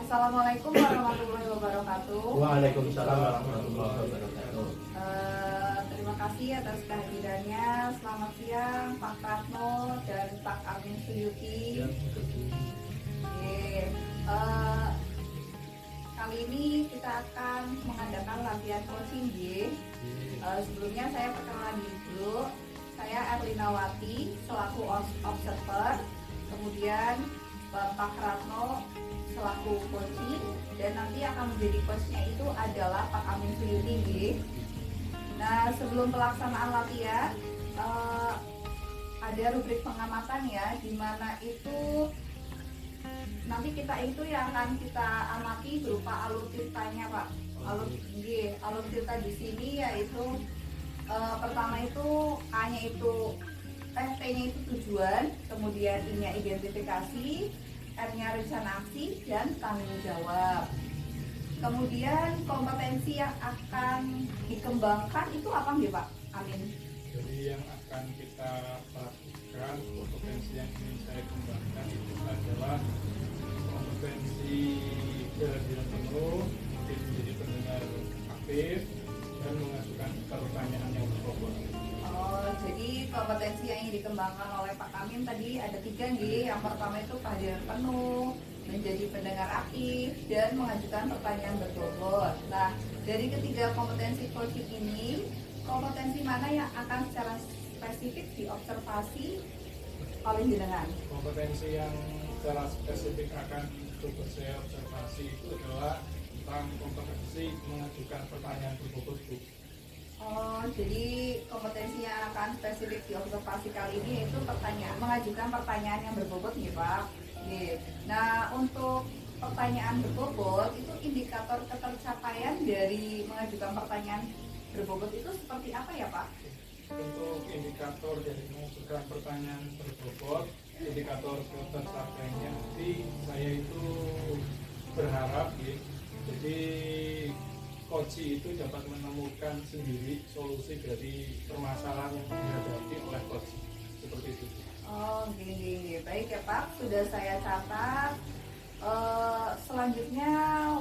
Assalamualaikum warahmatullahi wabarakatuh. Waalaikumsalam warahmatullahi wabarakatuh. Terima kasih atas kehadirannya. Selamat siang Pak Pratno dan Pak Amin Suyuti. Oke, kali ini kita akan mengadakan latihan coaching G. Sebelumnya saya perkenalan dulu. Saya Erlinawati selaku observer. Kemudian Bapak Pratno selaku coaching, dan nanti akan menjadi coachnya itu adalah Pak Amin Suyuti. Nah, sebelum pelaksanaan latihan ada rubrik pengamatan ya, dimana itu nanti kita itu yang akan kita amati berupa alur ceritanya Pak. Alur cerita di sini yaitu pertama itu A-nya itu T-nya itu tujuan, kemudian I-nya identifikasi, R-nya rencana aksi, dan tanggung jawab. Kemudian kompetensi yang akan dikembangkan itu apa nih Pak Amin? Jadi yang akan kita perhatikan, kompetensi yang ingin saya kembangkan itu adalah kompetensi kehadiran penuh, menjadi pendengar aktif, dan mengajukan pertanyaan yang berbobot. Jadi kompetensi yang ingin dikembangkan oleh Pak Amin tadi ada 3 nih. Yang pertama itu kehadiran penuh, menjadi pendengar aktif, dan mengajukan pertanyaan berbobot. Nah, dari ketiga kompetensi coaching ini, kompetensi mana yang akan secara spesifik diobservasi oleh jenengan? Kompetensi yang secara spesifik akan coba saya observasi itu adalah tentang kompetensi mengajukan pertanyaan berbobot. Jadi kompetensi yang akan spesifik diobservasi kali ini yaitu mengajukan pertanyaan yang berbobot nih Pak. Nah, untuk pertanyaan berbobot itu indikator ketercapaian dari mengajukan pertanyaan berbobot itu seperti apa ya Pak? Untuk indikator dari mengajukan pertanyaan berbobot, indikator ketercapaiannya nanti saya itu berharap ya, jadi coach itu dapat menemukan sendiri solusi dari permasalahan yang dihadapi oleh coach, seperti itu. Gini. Baik ya Pak, sudah saya catat. Selanjutnya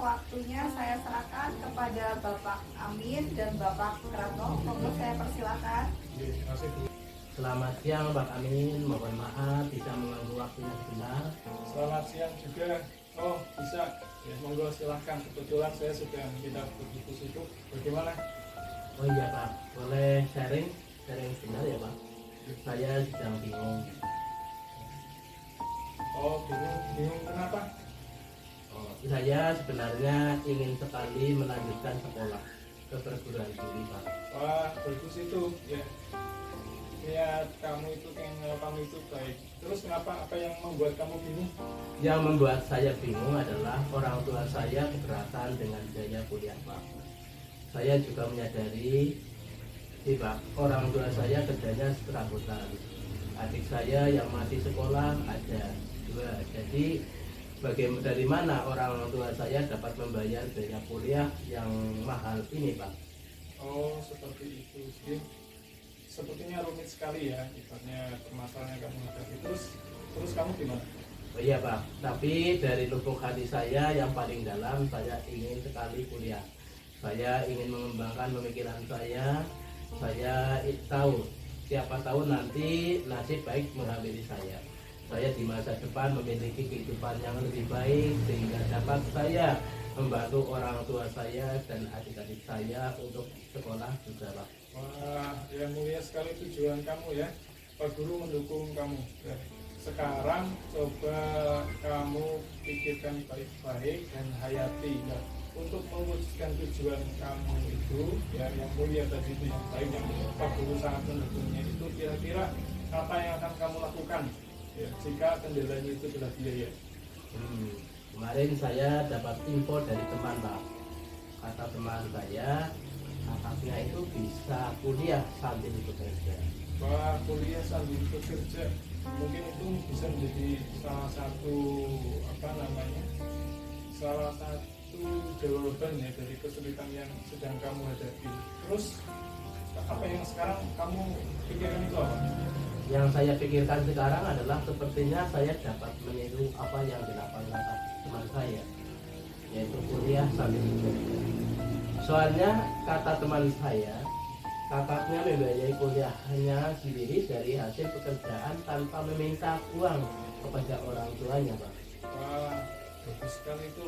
waktunya saya serahkan kepada Bapak Amin dan Bapak Pratno. Monggo saya persilakan. Terima kasih Bu. Selamat siang Pak Amin, mohon maaf bisa mengganggu waktunya sebentar. Selamat siang juga. Bisa. Ya, monggo silahkan. Kebetulan saya sudah tidak begitu sibuk. Bagaimana? Oh iya Pak, boleh sharing sebentar ya Pak. Saya sedang bingung. Bingung kenapa? Saya sebenarnya ingin sekali melanjutkan sekolah ke perguruan tinggi Pak. Wah, bagus itu ya. Niat kamu itu baik. Terus kenapa? Apa yang membuat kamu bingung? Yang membuat saya bingung adalah orang tua saya keberatan dengan biaya kuliah Pak. Saya juga menyadari Pak, orang tua saya kerjanya serabutan. Adik saya yang masih sekolah ada 2. Jadi dari mana orang tua saya dapat membayar biaya kuliah yang mahal ini Pak? Seperti itu sih. Sepertinya rumit sekali ya, ibaratnya permasalahan yang kamu hadapi. Terus kamu gimana? Oh iya Pak, tapi dari lubuk hati saya yang paling dalam, saya ingin sekali kuliah. Saya ingin mengembangkan pemikiran saya tahu, siapa tahu nanti nasib baik menghampiri saya. Saya di masa depan memiliki kehidupan yang lebih baik, sehingga dapat saya membantu orang tua saya dan adik-adik saya untuk sekolah juga Pak. Wah, yang mulia sekali tujuan kamu ya. Pak Guru mendukung kamu ya. Sekarang coba kamu pikirkan baik-baik dan hayati ya. Untuk mewujudkan tujuan kamu itu ya, yang mulia tadi itu yang baik, yang Pak Guru sangat mendukungnya itu, kira-kira apa yang akan kamu lakukan ya, jika kendalanya itu adalah biaya? Kemarin saya dapat info dari teman Pak. Kata teman saya, anaknya itu bisa kuliah sambil bekerja. Wah, kuliah sambil bekerja, mungkin itu bisa menjadi salah satu jawaban ya dari kesulitan yang sedang kamu hadapi. Terus apa yang sekarang kamu pikirkan itu apa? Yang saya pikirkan sekarang adalah sepertinya saya dapat meniru apa yang dilakukan teman saya. yaitu kuliah sambil bekerja. Soalnya kata teman saya, kakaknya membiayai kuliahnya sendiri dari hasil pekerjaan tanpa meminta uang kepada orang tuanya, Pak. Wah, bagus sekali itu.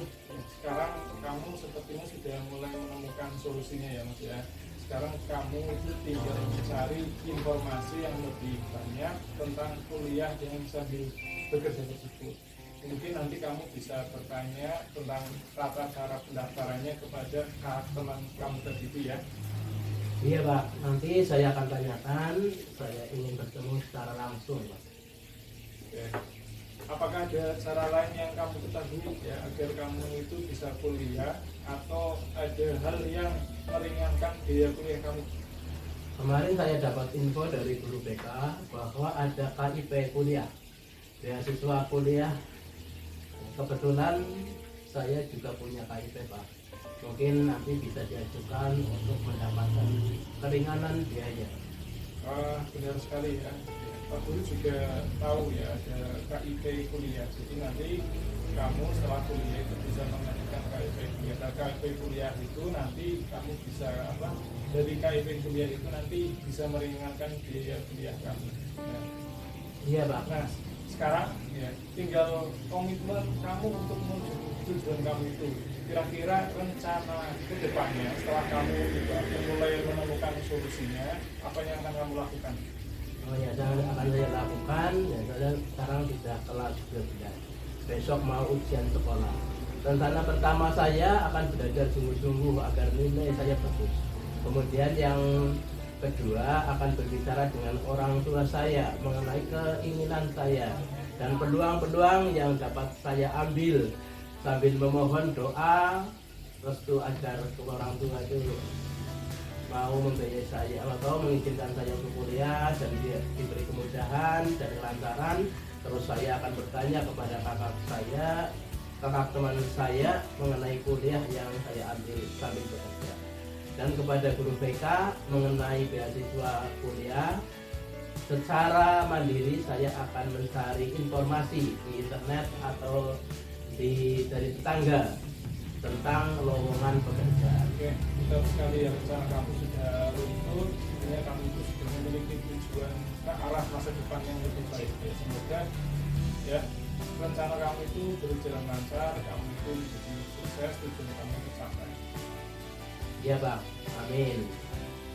Sekarang kamu sepertinya sudah mulai menemukan solusinya ya Mas ya. Sekarang kamu itu tinggal mencari informasi yang lebih banyak tentang kuliah yang sambil bekerja tersebut. Mungkin nanti kamu bisa bertanya tentang tata cara pendaftarannya kepada teman kamu tadi itu ya. Iya, Pak, nanti saya akan tanyakan. Saya ingin bertemu secara langsung, Pak. Oke. Apakah ada cara lain yang kamu ketahui ya agar kamu itu bisa kuliah, atau ada hal yang meringankan biaya kuliah kamu? Kemarin saya dapat info dari guru BK bahwa ada KIP kuliah, beasiswa kuliah. Kebetulan saya juga punya KIP, Pak. Mungkin nanti bisa diajukan untuk mendapatkan keringanan biaya. Benar sekali ya. Pak Guru juga tahu ya ada KIP kuliah. Jadi nanti kamu setelah kuliah itu bisa mengajukan KIP kuliah. Nah, KIP kuliah itu nanti kamu bisa dari KIP kuliah itu nanti bisa meringankan biaya kuliah kamu. Ya. Iya, Pak. Nah, sekarang ya tinggal komitmen kamu untuk menuju tujuan kamu itu. Kira-kira rencana ke depannya setelah kamu juga mulai menemukan solusinya, apa yang akan kamu lakukan? Oh ya, akan saya lakukan. Ya, saya sekarang sudah kelas 12. Besok mau ujian sekolah. Rencana pertama saya akan belajar sungguh-sungguh agar nilai saya bagus. Kemudian yang kedua akan berbicara dengan orang tua saya mengenai keinginan saya dan peluang-peluang yang dapat saya ambil, sambil memohon doa restu agar orang tua itu mau membiayai saya atau mengizinkan saya untuk kuliah dan diberi kemudahan dan kelancaran. Terus saya akan bertanya kepada kakak teman saya mengenai kuliah yang saya ambil sambil bekerja, dan kepada guru BK mengenai beasiswa kuliah. Secara mandiri saya akan mencari informasi di internet atau dari tetangga tentang lowongan pekerjaan. Oke, betul sekali ya, rencana kamu sudah luntur, artinya kamu itu sudah memiliki tujuan ke arah masa depan yang lebih baik ya. Semoga ya rencana kamu itu berjalan lancar, kamu itu menjadi sukses, tujuan kamu tercapai. Ya, Pak, amin.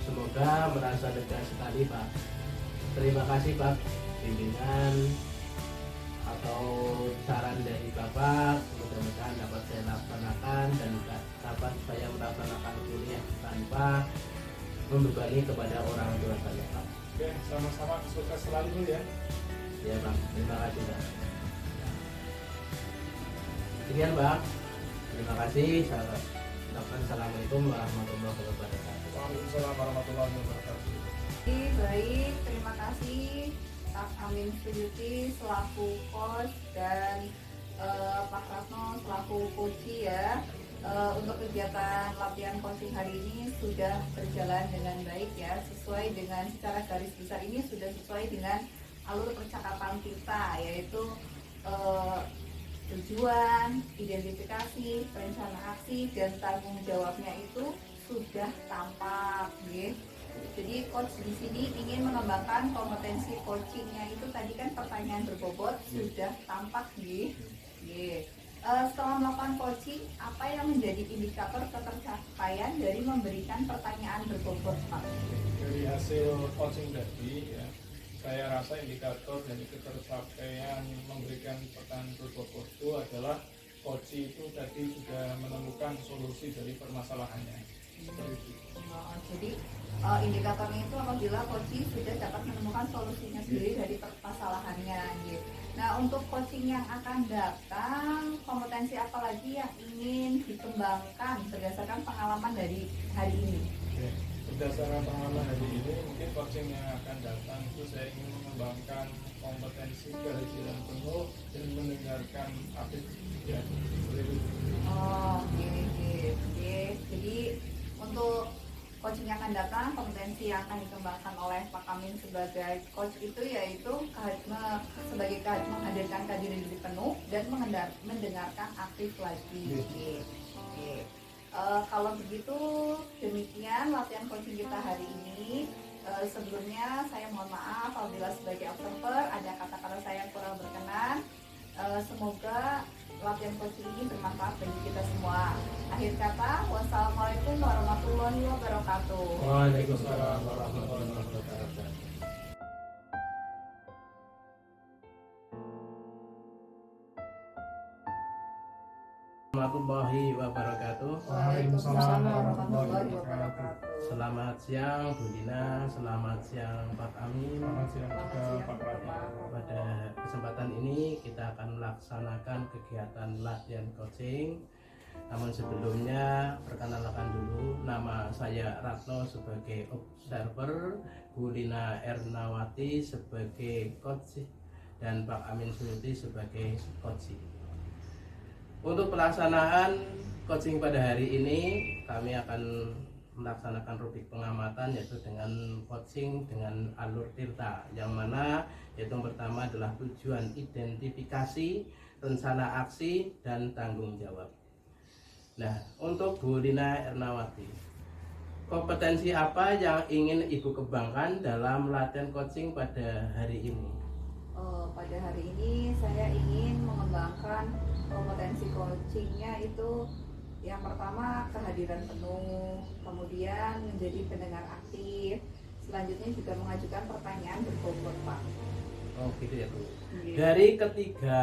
Semoga merasa lega sekali, Pak. Terima kasih, Pak, bimbingan atau saran dari Bapak. Mudah-mudahan dapat saya laksanakan dan dapat saya melaksanakan kuliah tanpa membebani kepada orang tua saya, Pak. Oke, sama-sama, sukses selalu ya. Ya, Pak, terima kasih, Pak. Sekian, Pak. Terima kasih. Assalamualaikum warahmatullahi wabarakatuh. Waalaikumsalam warahmatullahi wabarakatuh. Baik, terima kasih Kak Amin Suyuti selaku coach dan Pak Ratno selaku coach ya. Untuk kegiatan latihan coaching hari ini sudah berjalan dengan baik ya, sesuai dengan secara garis besar ini sudah sesuai dengan alur percakapan kita, yaitu tujuan, identifikasi, rencana aksi, dan tanggung jawabnya itu sudah tampak, ya. Jadi coach di sini ingin mengembangkan kompetensi coachingnya itu tadi kan pertanyaan berbobot sudah tampak, ya. Setelah melakukan coaching, apa yang menjadi indikator ketercapaian dari memberikan pertanyaan berbobot, Pak? Dari hasil coaching tadi ya, saya rasa indikator dari ketercapaian memberikan pertanyaan berbobot itu adalah coach itu tadi sudah menemukan solusi dari permasalahannya. Seperti itu. Jadi indikatornya itu apabila coach sudah dapat menemukan solusinya sendiri dari permasalahannya. Gitu. Nah, untuk coaching yang akan datang, kompetensi apa lagi yang ingin dikembangkan berdasarkan pengalaman dari hari ini? Oke. Berdasarkan pengalaman hari ini, mungkin coaching yang akan datang itu saya ingin mengembangkan kompetensi kehadiran penuh dan mendengarkan aktif ya. Oke. Jadi untuk coaching yang akan datang kompetensi yang akan dikembangkan oleh Pak Amin sebagai coach itu yaitu sebagai menghadirkan kehadiran diri penuh dan mendengarkan aktif lagi. Oke. Kalau begitu demikian latihan coaching kita hari ini. Sebelumnya saya mohon maaf apabila sebagai observer ada kata-kata saya kurang berkenan. Semoga latihan coaching ini bermanfaat bagi kita semua. Akhir kata, wassalamualaikum warahmatullahi wabarakatuh. Waalaikumsalam warahmatullahi wabarakatuh. Warahmatullahi wabarakatuh. Waalaikumsalam warahmatullahi wabarakatuh. Selamat siang Bu Dina, selamat siang Pak Amin. Selamat siang Selamat juga siang, Pak Pradi. Bapak. Pada kesempatan ini kita akan melaksanakan kegiatan latihan coaching. Namun sebelumnya perkenalkan dulu, nama saya Ratno sebagai observer, Bu Lina Ernawati sebagai coach dan Pak Amin Suyuti sebagai coach. Untuk pelaksanaan coaching pada hari ini kami akan melaksanakan rubrik pengamatan yaitu dengan coaching dengan alur tirta, yang mana yaitu yang pertama adalah tujuan identifikasi, rencana aksi, dan tanggung jawab. Nah, untuk Bu Lina Ernawati, kompetensi apa yang ingin Ibu kembangkan dalam latihan coaching pada hari ini? Pada hari ini saya ingin mengembangkan kompetensi coachingnya itu yang pertama kehadiran penuh, kemudian menjadi pendengar aktif, selanjutnya juga mengajukan pertanyaan berbobot, Pak. Oh gitu ya Bu. Iya. Dari ketiga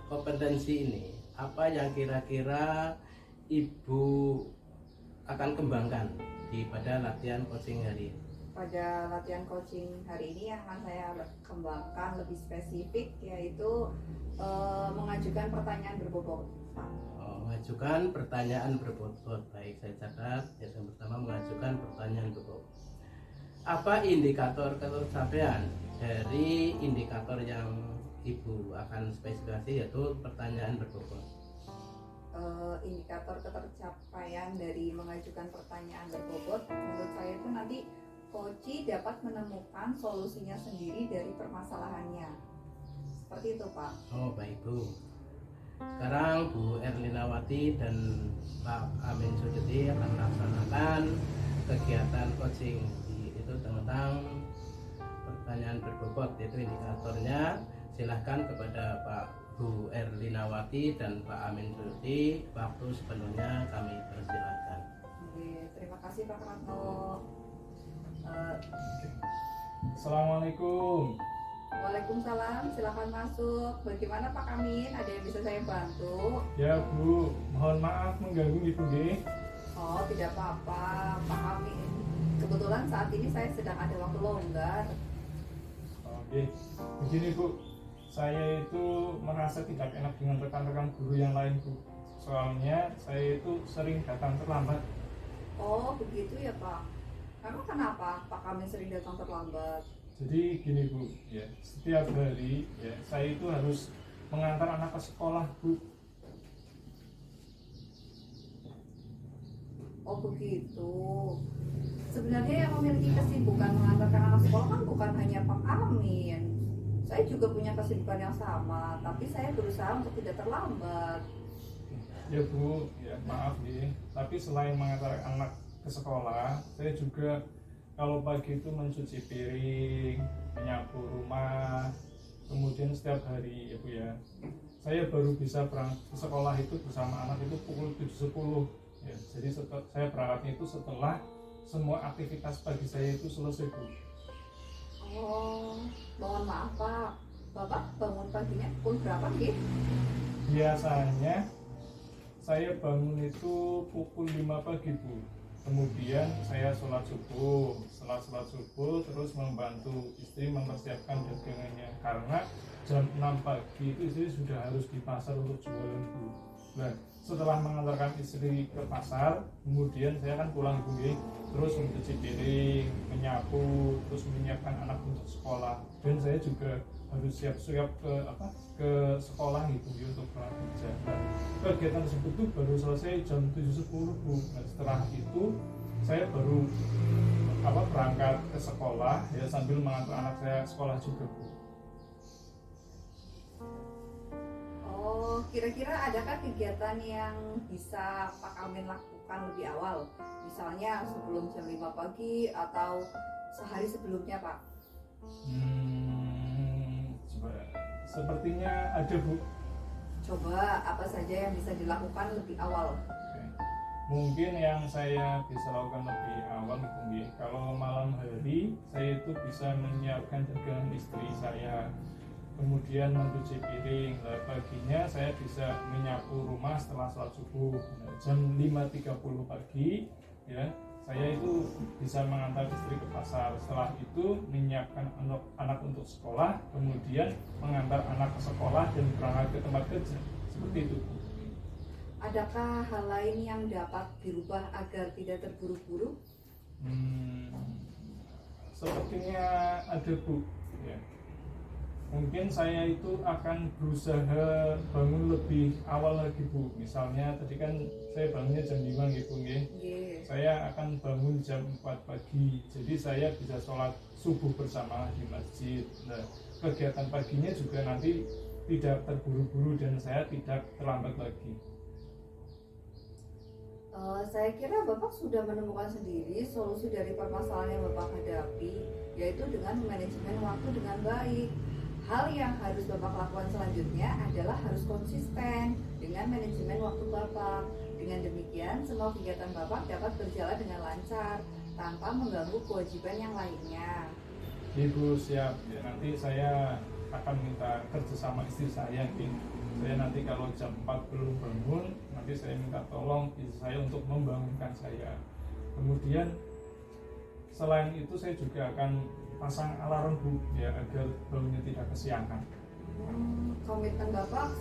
kompetensi ini, apa yang kira-kira Ibu akan kembangkan pada latihan coaching hari ini? Pada latihan coaching hari ini yang akan saya kembangkan lebih spesifik yaitu mengajukan pertanyaan berbobot, Pak. Mengajukan pertanyaan berbobot. Baik, saya catat. Yang pertama mengajukan pertanyaan berbobot. Apa indikator ketercapaian dari indikator yang Ibu akan spesifikasi yaitu pertanyaan berbobot? Indikator ketercapaian dari mengajukan pertanyaan berbobot menurut saya itu nanti coach dapat menemukan solusinya sendiri dari permasalahannya. Seperti itu, Pak. Oh baik Bu. Sekarang Bu Erlinawati dan Pak Amin Suyuti akan melaksanakan kegiatan coaching itu tentang pertanyaan berbobot, yaitu indikatornya. Silahkan kepada Pak Bu Erlinawati dan Pak Amin Suyuti, waktu sepenuhnya kami persilahkan. Oke, terima kasih Pak Ratno. Assalamualaikum. Waalaikumsalam, silakan masuk. Bagaimana Pak Amin? Ada yang bisa saya bantu? Ya Bu, mohon maaf mengganggu Ibu nggih. Oh, tidak apa-apa, Pak Amin. Kebetulan saat ini saya sedang ada waktu longgar. Oke, begini Bu, saya itu merasa tidak enak dengan rekan-rekan guru yang lain Bu. Soalnya saya itu sering datang terlambat. Oh, begitu ya Pak. Emang kenapa Pak Amin sering datang terlambat? Jadi gini Bu, ya setiap hari ya saya itu harus mengantar anak ke sekolah Bu. Oh begitu. Sebenarnya yang memiliki kesibukan mengantarkan anak sekolah kan bukan hanya Pak Amin. Saya juga punya kesibukan yang sama, tapi saya berusaha untuk tidak terlambat. Ya Bu, ya maaf nih. Tapi selain mengantar anak ke sekolah, saya juga kalau pagi itu mencuci piring, menyapu rumah, kemudian setiap hari ya Bu ya. Saya baru bisa berangkat ke sekolah itu bersama anak itu pukul 7.10 ya. Jadi saya berangkatnya itu setelah semua aktivitas pagi saya itu selesai Bu. Oh, mohon maaf Pak. Bapak bangun paginya pukul berapa sih? Biasanya saya bangun itu pukul 5 pagi Bu. Kemudian saya sholat subuh, setelah sholat subuh terus membantu istri mempersiapkan dagangannya karena jam 6 pagi itu istri sudah harus di pasar untuk jualan Bu. Nah, setelah mengantarkan istri ke pasar, kemudian saya kan pulang Bu, terus mencuci piring, menyapu, terus menyiapkan anak untuk sekolah, dan saya juga harus siap-siap ke sekolah gitu ya, untuk berangkat kerja. Nah, kegiatan tersebut tuh baru selesai jam 7.10 Bu. Nah, setelah itu saya baru berangkat ke sekolah ya sambil mengantar anak saya sekolah juga Bu. Oh, kira-kira adakah kegiatan yang bisa Pak Amin lakukan lebih awal? Misalnya sebelum jam 5 pagi atau sehari sebelumnya, Pak? Sepertinya ada Bu. Coba apa saja yang bisa dilakukan lebih awal? Oke. Mungkin yang saya bisa lakukan lebih awal itu kalau malam hari saya itu bisa menyiapkan dagangan istri saya, kemudian mencuci piring. Nah, paginya saya bisa menyapu rumah setelah sholat subuh. Nah, jam 5.30 pagi ya saya itu bisa mengantar istri ke pasar. Setelah itu menyiapkan anak untuk sekolah, kemudian mengantar anak ke sekolah dan berangkat ke tempat kerja. Seperti itu. Adakah hal lain yang dapat dirubah agar tidak terburu-buru? Sepertinya ada Bu. Ya. Mungkin saya itu akan berusaha bangun lebih awal lagi Bu. Misalnya tadi kan saya bangunnya jam 5 gitu nggih. Saya akan bangun jam 4 pagi. Jadi saya bisa sholat subuh bersama di masjid. Nah, kegiatan paginya juga nanti tidak terburu-buru dan saya tidak terlambat lagi. Saya kira Bapak sudah menemukan sendiri solusi dari permasalahan yang Bapak hadapi, yaitu dengan manajemen waktu dengan baik. Hal yang harus Bapak lakukan selanjutnya adalah harus konsisten dengan manajemen waktu Bapak. Dengan demikian, semua kegiatan Bapak dapat berjalan dengan lancar tanpa mengganggu kewajiban yang lainnya. Ibu siap. Ya, nanti saya akan minta kerja sama istri saya. Saya nanti kalau jam 4 belum bangun, nanti saya minta tolong istri saya untuk membangunkan saya. Kemudian selain itu saya juga akan pasang alarm Bu ya agar bangunnya tidak kesiangan. Komitmen Bapak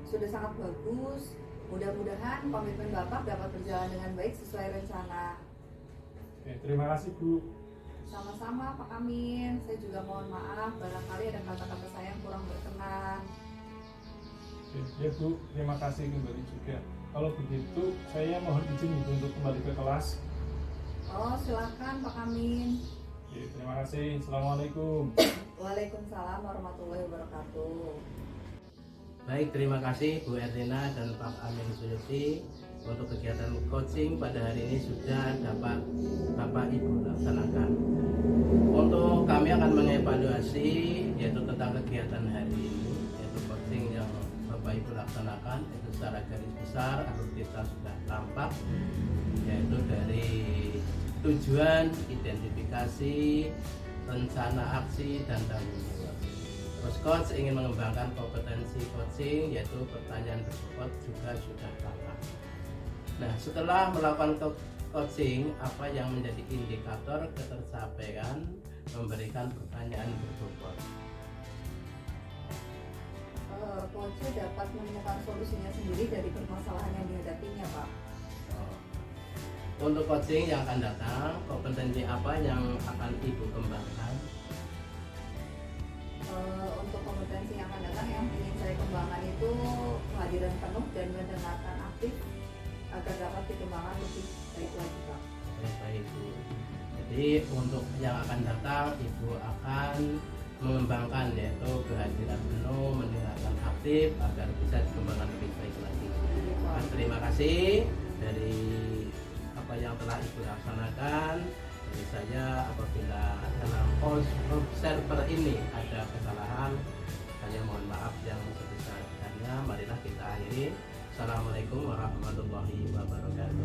sudah sangat bagus. Mudah-mudahan komitmen Bapak dapat berjalan dengan baik sesuai rencana. Oke, terima kasih Bu. Sama-sama Pak Amin. Saya juga mohon maaf barangkali ada kata-kata saya yang kurang berkenan. Oke, ya Bu, terima kasih kembali juga. Kalau begitu saya mohon izin Ibu untuk kembali ke kelas. Oh, silakan Pak Amin. Oke, terima kasih. Assalamualaikum. Waalaikumsalam warahmatullahi wabarakatuh. Baik, terima kasih Bu Erlina dan Pak Amin Suyuti. Untuk kegiatan coaching pada hari ini sudah dapat Bapak Ibu laksanakan. Untuk kami akan mengevaluasi yaitu tentang kegiatan hari ini, yaitu coaching yang Bapak Ibu laksanakan, itu secara garis besar alur-kita sudah tampak, yaitu dari tujuan, identifikasi, rencana aksi, dan tanggung jawab. Terus coach ingin mengembangkan kompetensi coaching, yaitu pertanyaan berbobot juga sudah tampak. Nah, setelah melakukan coaching, apa yang menjadi indikator ketercapaian memberikan pertanyaan berbobot? Coach dapat menemukan solusinya sendiri dari permasalahan yang dihadapinya, Pak. Untuk coaching yang akan datang, kompetensi apa yang akan Ibu kembangkan? Untuk kompetensi yang akan datang yang ingin saya kembangkan itu kehadiran penuh dan mendengarkan aktif agar dapat dikembangkan lebih baik lagi, Pak. Baik Bu. Jadi untuk yang akan datang, Ibu akan mengembangkan yaitu kehadiran penuh, mendengarkan aktif agar bisa dikembangkan lebih baik lagi. Dan terima kasih dari apa yang telah Ibu laksanakan. Jadi saya apabila dalam observer ini ada kesalahan, saya mohon maaf yang sebesar-besarnya. Marilah kita akhiri. Assalamualaikum warahmatullahi wabarakatuh.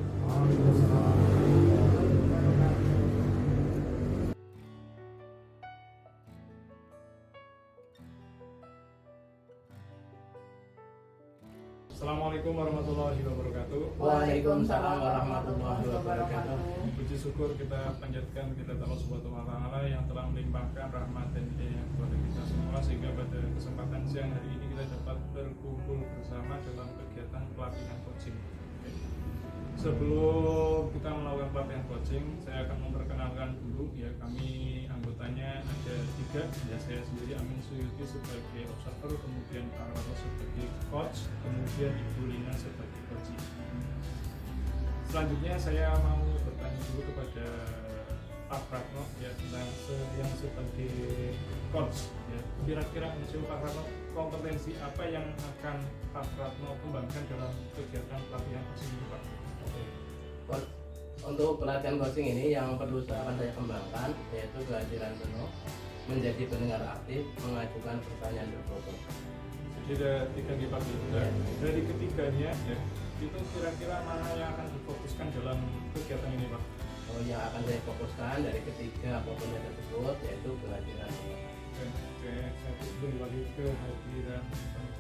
Assalamualaikum warahmatullahi wabarakatuh. Waalaikumsalam warahmatullahi wabarakatuh. Puji syukur kita panjatkan kita Allah Subhanahu wa taala yang telah melimpahkan rahmat dan hidayah kepada kita semua sehingga pada kesempatan siang hari ini kita dapat berkumpul bersama dalam kegiatan pelatihan coaching. Sebelum kita melakukan pelatihan coaching, saya akan memperkenalkan dulu ya, kami anggotanya ada 3 ya, saya sendiri Amin Suyuti sebagai observer, kemudian Pak Arwato sebagai coach, kemudian Ibu Lina sebagai coaching. Selanjutnya saya mau bertanya dulu kepada Pak Ratno ya tentang yang sebagai coach ya. Kira-kira menurut Pak Ratno kompetensi apa yang akan Pak Ratno kembangkan dalam kegiatan pelatihan coaching ini Pak? Untuk pelatihan coaching ini yang perlu akan saya kembangkan yaitu kehadiran penuh, menjadi pendengar aktif, mengajukan pertanyaan tertutup. Jadi ada 3 nih Pak. Ya. Dari ketiganya ya, itu kira-kira mana yang akan difokuskan dalam kegiatan ini Pak? Yang akan saya fokuskan dari ketiga komponen tersebut yaitu kehadiran penuh. Oke, saya kembali lagi ke kehadiran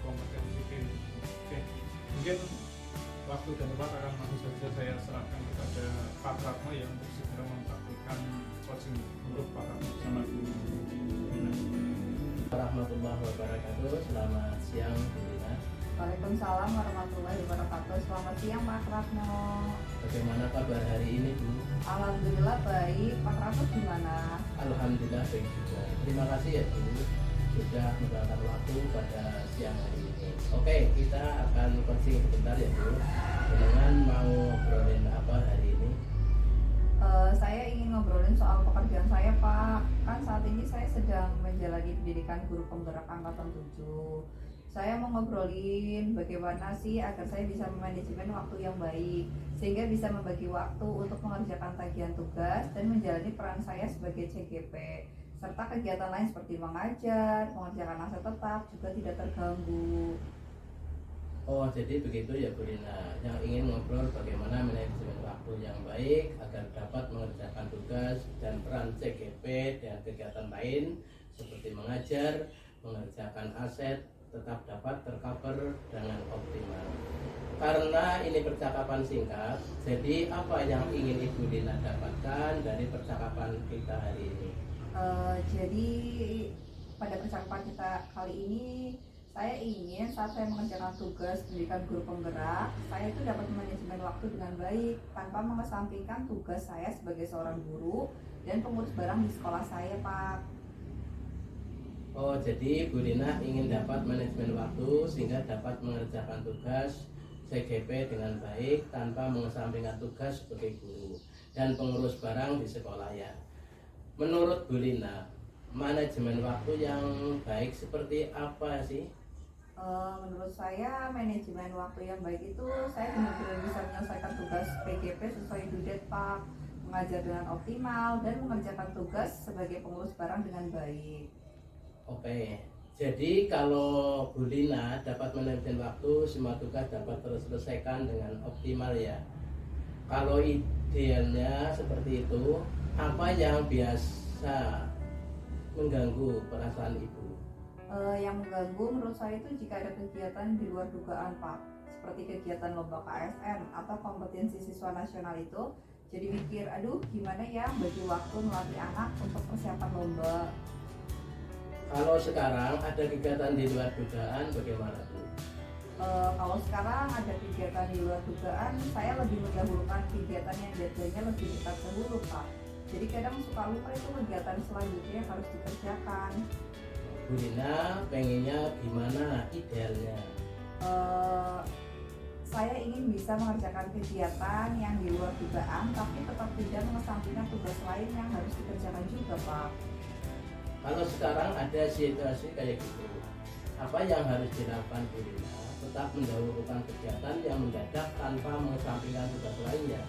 kompetensi ini. Oke, mungkin waktu dan tempat akan langsung saja saya serahkan kepada Pak Ratno yang untuk segera mempraktikkan coaching untuk Pak Ratno sama guru. Warahmatullahi wabarakatuh. Selamat siang Bu Dina. Waalaikumsalam warahmatullahi wabarakatuh. Selamat siang Pak Ratno. Bagaimana kabar hari ini Bu? Alhamdulillah baik. Pak Ratno gimana? Alhamdulillah baik juga. Terima kasih ya Bu sudah meluangkan waktu pada siang hari ini. Oke, kita akan coaching sebentar ya Bu. Dengan mau ngobrolin apa hari ini? Saya ingin ngobrolin soal pekerjaan saya Pak. Kan saat ini saya sedang menjalani pendidikan guru penggerak angkatan 7. Saya mau ngobrolin bagaimana sih agar saya bisa memanajemen waktu yang baik sehingga bisa membagi waktu untuk mengerjakan tagihan tugas dan menjalani peran saya sebagai CGP serta kegiatan lain seperti mengajar, mengerjakan aset tetap juga tidak terganggu. Oh, jadi begitu ya Bu Rina. Yang ingin ngobrol bagaimana manajemen waktu yang baik agar dapat mengerjakan tugas dan peran CGP dan kegiatan lain seperti mengajar, mengerjakan aset tetap dapat tercover dengan optimal. Karena ini percakapan singkat, jadi apa yang ingin Ibu Dina dapatkan dari percakapan kita hari ini? Jadi pada percakapan kita kali ini saya ingin saat saya mengerjakan tugas pendidikan guru penggerak, saya itu dapat manajemen waktu dengan baik tanpa mengesampingkan tugas saya sebagai seorang guru dan pengurus barang di sekolah saya Pak. Oh, jadi Bu Rina ingin dapat manajemen waktu sehingga dapat mengerjakan tugas CGP dengan baik tanpa mengesampingkan tugas sebagai guru dan pengurus barang di sekolah ya. Menurut Bu Rina, manajemen waktu yang baik seperti apa sih? Menurut saya manajemen waktu yang baik itu saya benar-benar bisa menyelesaikan tugas PGP sesuai due date Pak, mengajar dengan optimal dan mengerjakan tugas sebagai pengurus barang dengan baik. Oke, jadi kalau Bu Lina dapat manajemen waktu, semua tugas dapat terselesaikan dengan optimal ya. Kalau idealnya seperti itu, apa yang biasa mengganggu perasaan Ibu? Yang mengganggu menurut saya itu jika ada kegiatan di luar dugaan Pak, seperti kegiatan lomba KSN atau kompetensi siswa nasional itu, jadi mikir, aduh gimana ya bagi waktu melatih anak untuk persiapan lomba. Kalau sekarang ada kegiatan di luar dugaan, bagaimana Bu? Kalau sekarang ada kegiatan di luar dugaan, saya lebih mendahulukan kegiatan yang jadwalnya lebih dekat dahulu Pak. Jadi kadang suka lupa itu kegiatan selanjutnya yang harus dikerjakan. Bu Lina pengennya gimana idealnya? Saya ingin bisa mengerjakan kegiatan yang di luar dugaan, tapi tetap tidak mengesampingkan tugas lain yang harus dikerjakan juga Pak. Kalau sekarang ada situasi kayak gitu, apa yang harus dilakukan Bu Lina? Tetap mendahulukan kegiatan yang mendadak tanpa mengesampingkan tugas lainnya.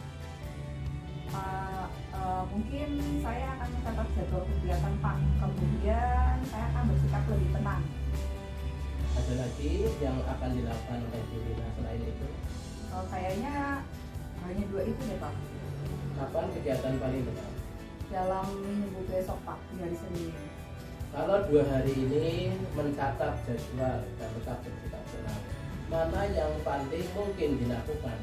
Mungkin saya akan mencatat jadwal kegiatan Pak, kemudian saya akan bersikap lebih tenang. Ada lagi yang akan dilakukan oleh Bu Lina selain itu? Kayaknya hanya 2 itu deh Pak. Kapan kegiatan paling dekat? Dalam minggu besok Pak, di hari Senin. Kalau 2 hari ini mencatat jadwal dan tetap bersikap tenang, mana yang paling mungkin dilakukan?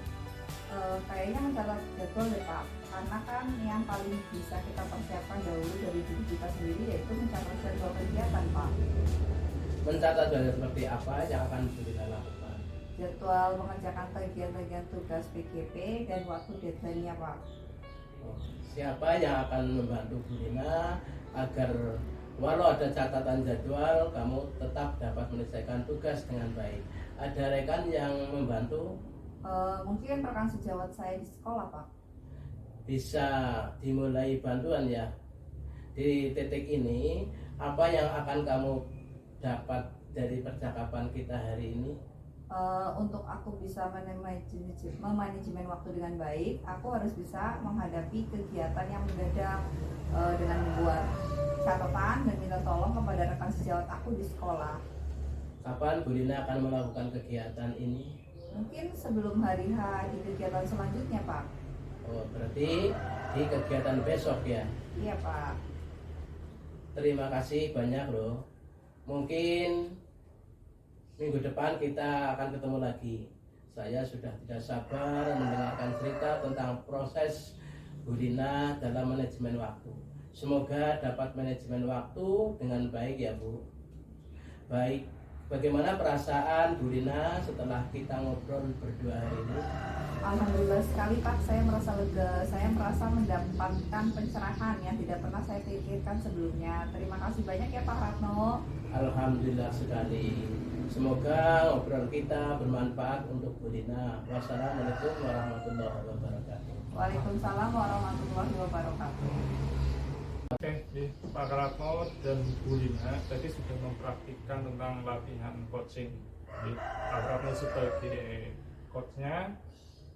Kayaknya mencatat jadwal deh Pak, karena kan yang paling bisa kita persiapkan dahulu dari diri kita sendiri yaitu mencatat jadwal kegiatan Pak. Mencatat jadwal seperti apa yang akan kita lakukan? Jadwal mengerjakan tagihan-tagihan tugas PGP dan waktu deadline-nya Pak. Siapa yang akan membantu Bu Lina agar walau ada catatan jadwal kamu tetap dapat menyelesaikan tugas dengan baik? Ada rekan yang membantu? Mungkin rekan sejawat saya di sekolah Pak. bisa dimulai bantuan ya. Di titik ini, apa yang akan kamu dapat dari percakapan kita hari ini? Untuk aku bisa memanajemen waktu dengan baik, aku harus bisa menghadapi kegiatan yang mendadak dengan membuat catatan dan minta tolong kepada rekan sejawat aku di sekolah. Kapan Bu Lina akan melakukan kegiatan ini? Mungkin sebelum hari H di kegiatan selanjutnya, Pak. Oh, berarti di kegiatan besok ya. Iya, Pak. Terima kasih banyak loh. Mungkin minggu depan kita akan ketemu lagi. Saya sudah tidak sabar mendengarkan cerita tentang proses Bu Lina dalam manajemen waktu. Semoga dapat manajemen waktu dengan baik ya Bu. Baik, bagaimana perasaan Bu Lina setelah kita ngobrol berdua hari ini? Alhamdulillah sekali, Pak. Saya merasa lega. Saya merasa mendapatkan pencerahan yang tidak pernah saya pikirkan sebelumnya. Terima kasih banyak ya Pak Ratno. Alhamdulillah sekali. Semoga ngobrol kita bermanfaat untuk Bu Lina. Wassalamualaikum warahmatullahi wabarakatuh. Waalaikumsalam warahmatullahi wabarakatuh. Oke, Pak Ratno dan Bu Lina tadi sudah mempraktikkan tentang latihan coaching. Pak Ratno sebagai coachnya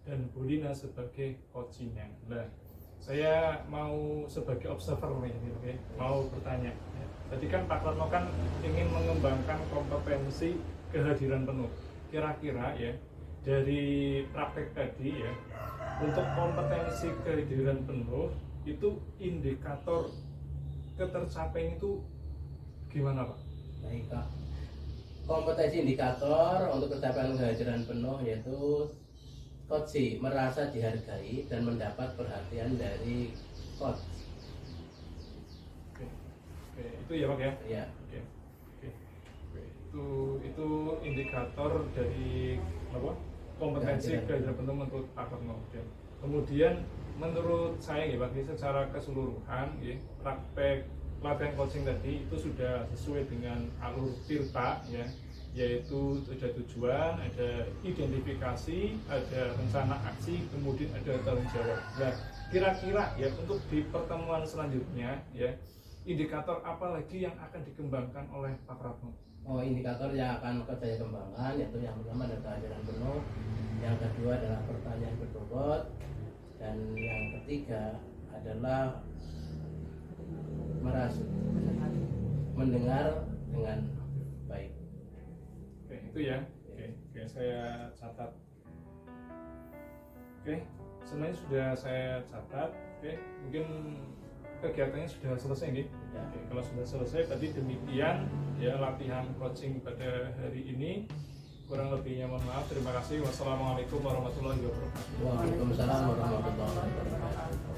dan Bu Lina sebagai coachingnya. Nah, saya mau sebagai observer nih, mau bertanya. Tadi kan Pak Ratno kan ingin mengembangkan kompetensi kehadiran penuh. Kira-kira ya dari praktek tadi ya, untuk kompetensi kehadiran penuh itu indikator ketercapaian itu gimana Pak? Baik Pak. Kompetensi indikator untuk pencapaian kehadiran penuh yaitu coach merasa dihargai dan mendapat perhatian dari coach. Oke, itu ya Pak ya? Ya. Oke. Itu indikator dari apa? Kompetensi kehadiran penuh menurut Pak Ratno. Kemudian menurut saya ya Pak, secara keseluruhan ya, praktek latihan coaching tadi itu sudah sesuai dengan alur Tirta ya, yaitu ada tujuan, ada identifikasi, ada rencana aksi, kemudian ada tanggung jawab. Nah, kira-kira ya untuk di pertemuan selanjutnya ya, indikator apa lagi yang akan dikembangkan oleh Pak Ratno? Oh, indikator yang akan saya kembangkan yaitu yang pertama adalah kehadiran penuh, yang kedua adalah pertanyaan berbobot, dan yang ketiga adalah mendengar dengan baik. Oke, itu ya. Oke, saya catat. Oke, semuanya sudah saya catat. Oke, mungkin kegiatannya sudah selesai nih. Ya. Oke, kalau sudah selesai tadi demikian ya latihan coaching pada hari ini. Kurang lebihnya mohon maaf. Terima kasih. Wassalamualaikum warahmatullahi wabarakatuh. Waalaikumsalam warahmatullahi wabarakatuh.